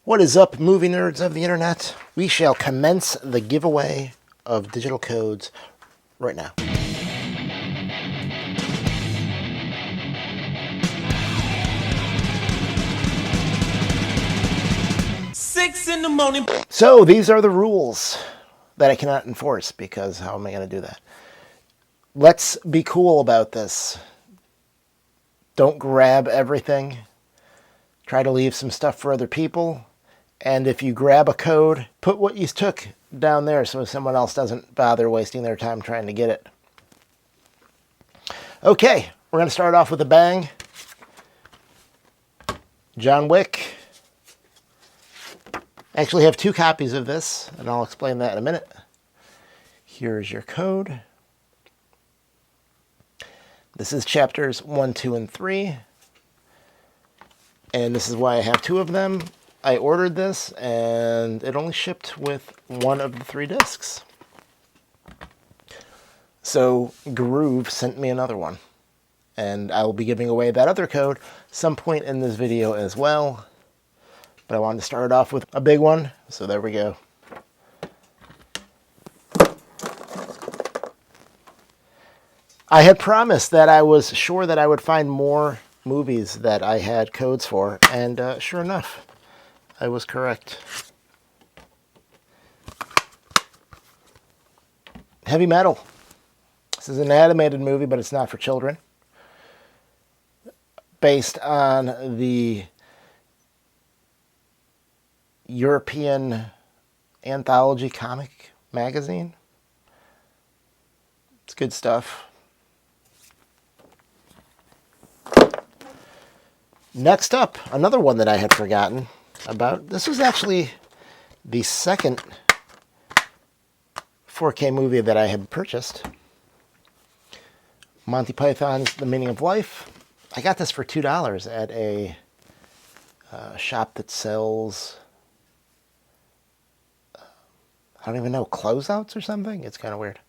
What is up, movie nerds of the internet? We shall commence the giveaway of digital codes right now. Six in the morning. So these are the rules that I cannot enforce because how am I going to do that? Let's be cool about this. Don't grab everything. Try to leave some stuff for other people. And if you grab a code, put what you took down there so someone else doesn't bother wasting their time trying to get it. Okay, we're going to start off with a bang. John Wick. I actually have 2 copies of this, and I'll explain that in a minute. Here's your code. This is chapters 1, 2, and 3. And this is why I have 2 of them. I ordered this, and it only shipped with 1 of the 3 discs. So Groove sent me another one. And I will be giving away that other code some point in this video as well. But I wanted to start off with a big one, so there we go. I had promised that I was sure that I would find more movies that I had codes for, and sure enough, I was correct. Heavy Metal. This is an animated movie, but it's not for children. Based on the European anthology comic magazine. It's good stuff. Next up, another one that I had forgotten about. This was actually the second 4K movie that I had purchased. Monty Python's The Meaning of Life. I got this for $2 at a shop that sells, I don't even know, closeouts or something? It's kind of weird.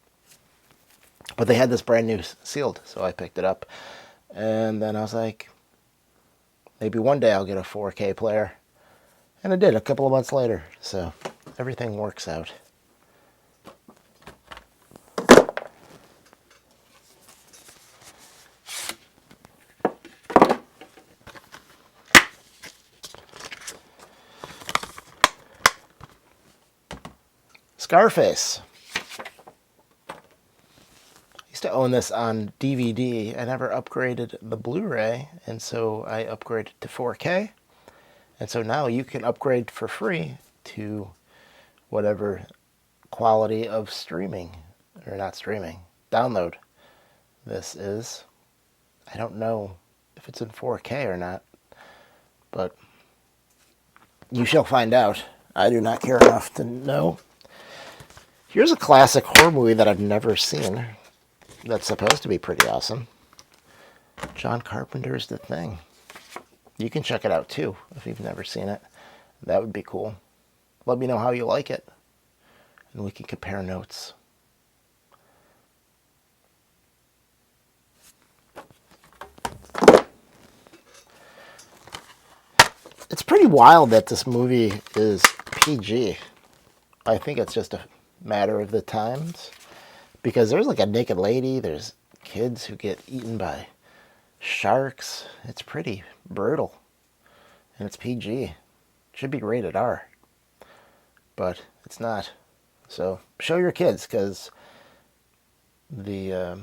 But they had this brand new sealed, so I picked it up. And then I was like, maybe one day I'll get a 4K player. And I did a couple of months later, so everything works out. Scarface. I used to own this on DVD. I never upgraded the Blu-ray, and so I upgraded to 4K. And so now you can upgrade for free to whatever quality of streaming, or not streaming, download this is. I don't know if it's in 4K or not, but you shall find out. I do not care enough to know. Here's a classic horror movie that I've never seen that's supposed to be pretty awesome. John Carpenter's The Thing. You can check it out too if you've never seen it. That would be cool. Let me know how you like it, and we can compare notes. It's pretty wild that this movie is PG. I think it's just a matter of the times, because there's like a naked lady, there's kids who get eaten by sharks. It's pretty brutal, and it's PG. It should be rated R, but it's not. So show your kids, because the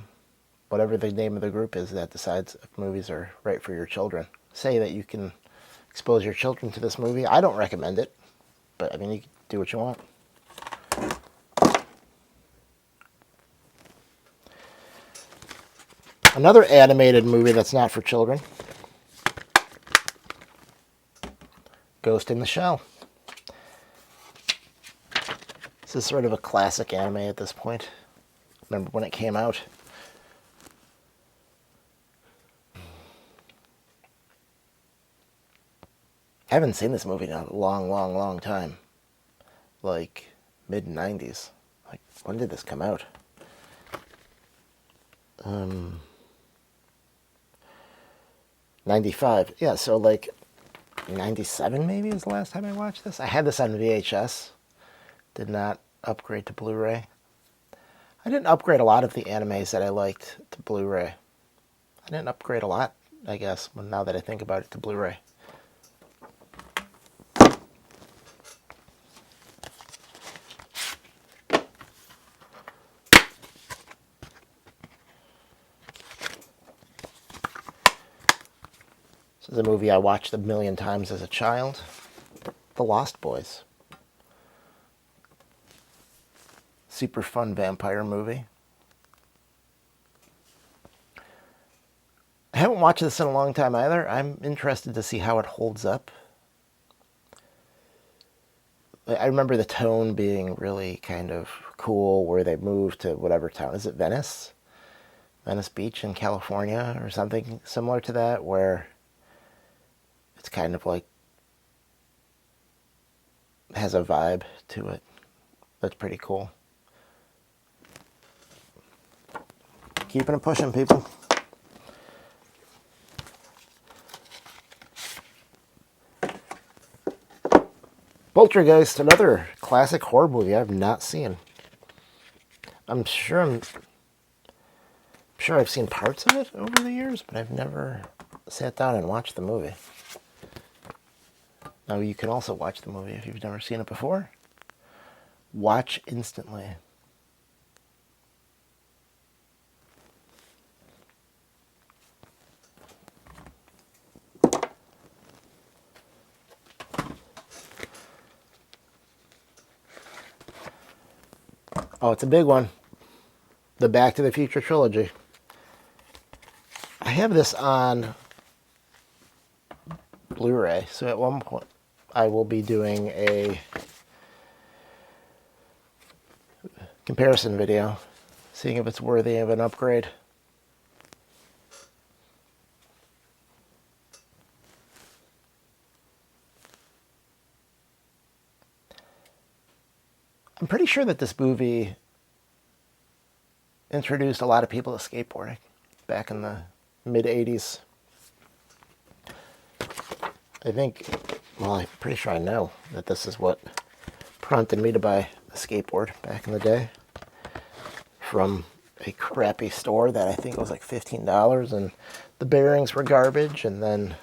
whatever the name of the group is that decides if movies are right for your children, say that you can expose your children to this movie. I don't recommend it, but I mean, you can do what you want. Another animated movie that's not for children. Ghost in the Shell. This is sort of a classic anime at this point. Remember when it came out? I haven't seen this movie in a long time. Like mid-90s. Like, when did this come out? 95. Yeah, so like 97 maybe was the last time I watched this. I had this on VHS. Did not upgrade to Blu-ray. I didn't upgrade a lot of the animes that I liked to Blu-ray. I didn't upgrade a lot, I guess, now that I think about it, to Blu-ray. This is a movie I watched a million times as a child. The Lost Boys. Super fun vampire movie. I haven't watched this in a long time either. I'm interested to see how it holds up. I remember the tone being really kind of cool where they moved to whatever town. Is it Venice? Venice Beach in California or something similar to that, where it's kind of like has a vibe to it. That's pretty cool. Keeping it pushing, people. Poltergeist, another classic horror movie I've not seen. I'm sure I've seen parts of it over the years, but I've never sat down and watched the movie. Now, you can also watch the movie if you've never seen it before. Watch instantly. Oh, it's a big one. The Back to the Future trilogy. I have this on Blu-ray, so at one point I will be doing a comparison video, seeing if it's worthy of an upgrade. I'm pretty sure that this movie introduced a lot of people to skateboarding back in the mid-'80s. I think, well, I'm pretty sure I know that this is what prompted me to buy a skateboard back in the day from a crappy store that I think was like $15, and the bearings were garbage, and then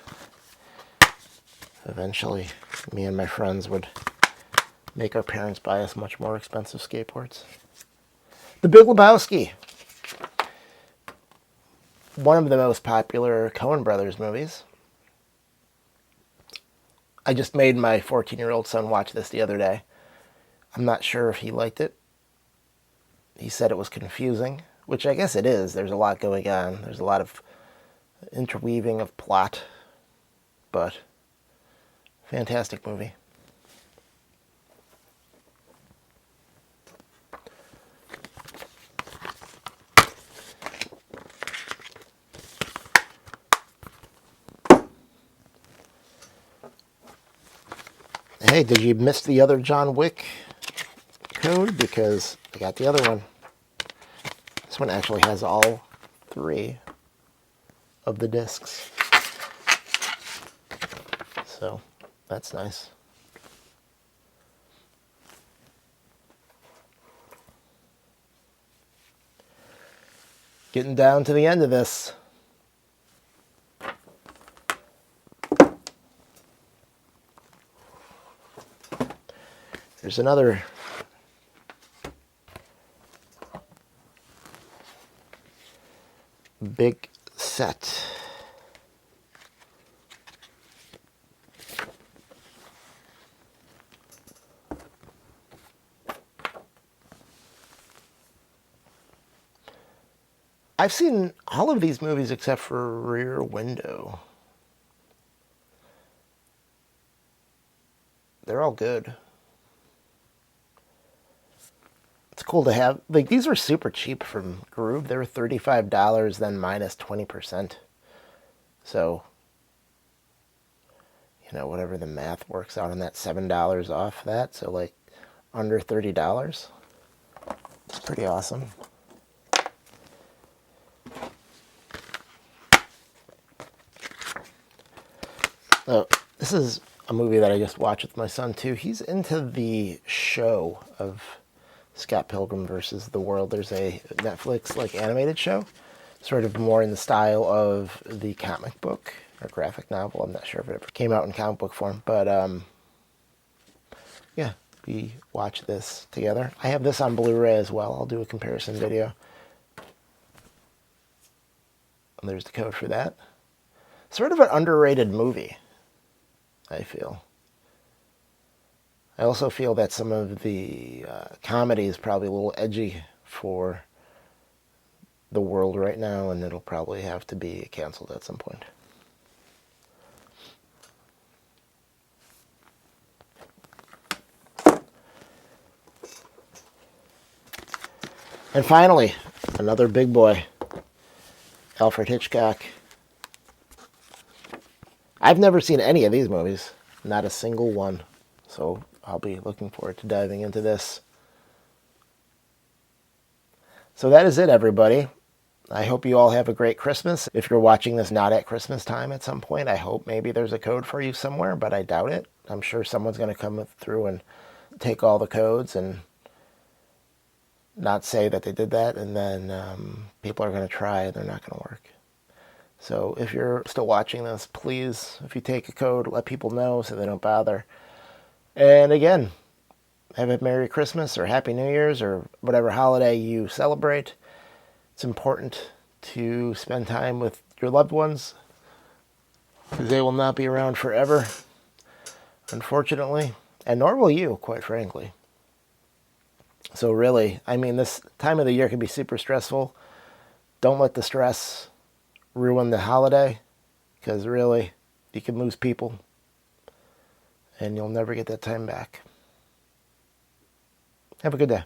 eventually me and my friends would make our parents buy us much more expensive skateboards. The Big Lebowski. One of the most popular Coen Brothers movies. I just made my 14-year-old son watch this the other day. I'm not sure if he liked it. He said it was confusing, which I guess it is. There's a lot going on. There's a lot of interweaving of plot, but fantastic movie. Hey, did you miss the other John Wick code? Because I got the other one. This one actually has all 3 of the discs. So, that's nice. Getting down to the end of this. There's another big set. I've seen all of these movies except for Rear Window. They're all good. It's cool to have. Like, these were super cheap from Groove. They were $35, then minus 20%. So, you know, whatever the math works out on that, $7 off that. So, like, under $30. It's pretty awesome. Oh, This is a movie that I just watched with my son too. He's into the show of Scott Pilgrim versus the World. There's a Netflix like animated show, sort of more in the style of the comic book or graphic novel. I'm not sure if it ever came out in comic book form, but yeah, we watch this together. I have this on Blu-ray as well. I'll do a comparison video. And there's the code for that. Sort of an underrated movie, I feel. I also feel that some of the comedy is probably a little edgy for the world right now, and it'll probably have to be canceled at some point. And finally, another big boy, Alfred Hitchcock. I've never seen any of these movies, not a single one. So I'll be looking forward to diving into this. So that is it, everybody. I hope you all have a great Christmas. If you're watching this not at Christmas time at some point, I hope maybe there's a code for you somewhere, but I doubt it. I'm sure someone's going to come through and take all the codes and not say that they did that, and then people are going to try and they're not going to work. So if you're still watching this, please, if you take a code, let people know so they don't bother. And again, have a Merry Christmas or Happy New Year's or whatever holiday you celebrate. It's important to spend time with your loved ones because they will not be around forever, unfortunately, and nor will you, quite frankly. So really, I mean, this time of the year can be super stressful. Don't let the stress ruin the holiday, because really, you can lose people, and you'll never get that time back. Have a good day.